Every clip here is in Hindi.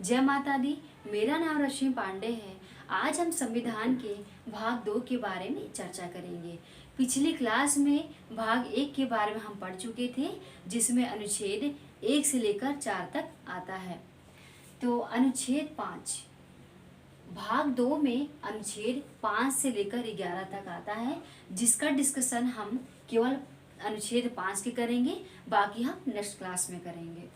जय माता दी। मेरा नाम रश्मि पांडे है। आज हम संविधान के भाग 2 के बारे में चर्चा करेंगे। पिछली क्लास में भाग 1 के बारे में हम पढ़ चुके थे, जिसमें अनुच्छेद 1 से लेकर 4 तक आता है। तो अनुच्छेद 5 भाग 2 में अनुच्छेद 5 से लेकर 11 तक आता है, जिसका डिस्कशन हम केवल अनुच्छेद 5 के करेंगे, बाकी हम नेक्स्ट क्लास में करेंगे।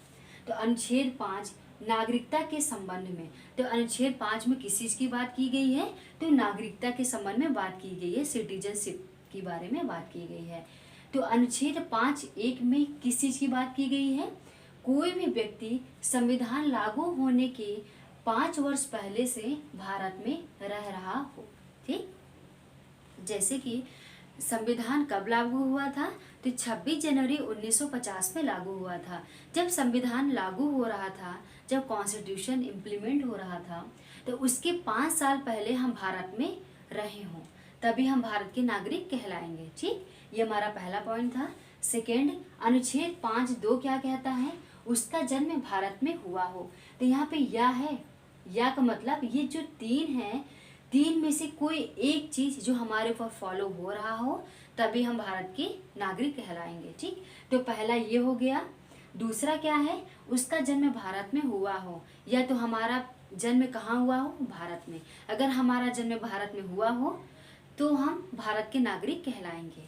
तो अनुच्छेद 5 नागरिकता के संबंध में, तो अनुच्छेद 5 में किस चीज की बात की गई है? तो नागरिकता के संबंध में बात की गई है, सिटीजनशिप के बारे में बात की गई है। तो अनुच्छेद 5(1) में किस चीज की बात की गई है? कोई भी व्यक्ति संविधान लागू होने के 5 वर्ष पहले से भारत में रह रहा हो। ठीक, जैसे कि संविधान कब लागू हुआ था? तो 26 जनवरी 1950 में लागू हुआ था। जब संविधान लागू हो रहा था, जब कॉन्स्टिट्यूशन इम्प्लीमेंट हो रहा था, तो उसके 5 साल पहले हम भारत में रहे हों, तभी हम भारत के नागरिक कहलाएंगे। ठीक, ये हमारा पहला पॉइंट था। सेकेंड, अनुच्छेद 5(2) क्या कहता है? उसका जन्म भारत में हुआ हो। तो यहाँ पे या है, या का मतलब ये जो 3 है, 3 में से कोई एक चीज जो हमारे ऊपर फॉलो हो रहा हो, तभी हम भारत के नागरिक कहलाएंगे। ठीक, तो पहला ये हो गया। दूसरा क्या है? उसका जन्म भारत में हुआ हो, या तो हमारा जन्म कहाँ हुआ हो? भारत में। अगर हमारा जन्म भारत में हुआ हो तो हम भारत के नागरिक कहलाएंगे।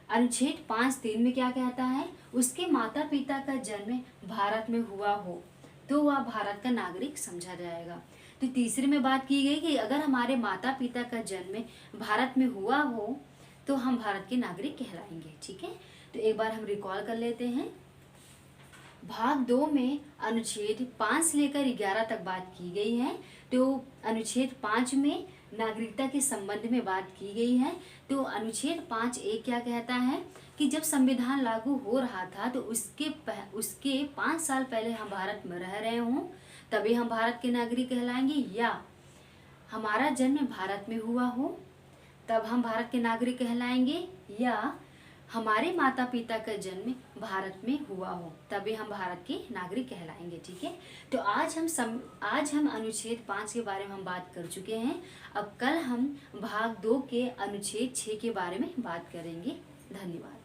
अनुच्छेद 5(3) में क्या कहता है? उसके माता पिता का जन्म भारत में हुआ हो तो वह भारत का नागरिक समझा जाएगा। तो तीसरे में बात की गई कि अगर हमारे माता पिता का जन्म भारत में हुआ हो तो हम भारत के नागरिक कहलाएंगे। ठीक है, तो एक बार हम रिकॉल कर लेते हैं। भाग 2 में अनुच्छेद 5 से लेकर 11 तक बात की गई है। तो अनुच्छेद 5 में नागरिकता के संबंध में बात की गई है। तो अनुच्छेद 5(1) क्या कहता है कि जब संविधान लागू हो रहा था तो उसके 5 साल पहले हम भारत में रह रहे हों, तभी हम भारत के नागरिक कहलाएंगे, या हमारा जन्म भारत में हुआ हो तब हम भारत के नागरिक कहलाएंगे, या हमारे माता पिता का जन्म भारत में हुआ हो तभी हम भारत के नागरिक कहलाएंगे। ठीक है, तो आज हम अनुच्छेद 5 के बारे में हम बात कर चुके हैं। अब कल हम भाग 2 के अनुच्छेद 6 के बारे में बात करेंगे। धन्यवाद।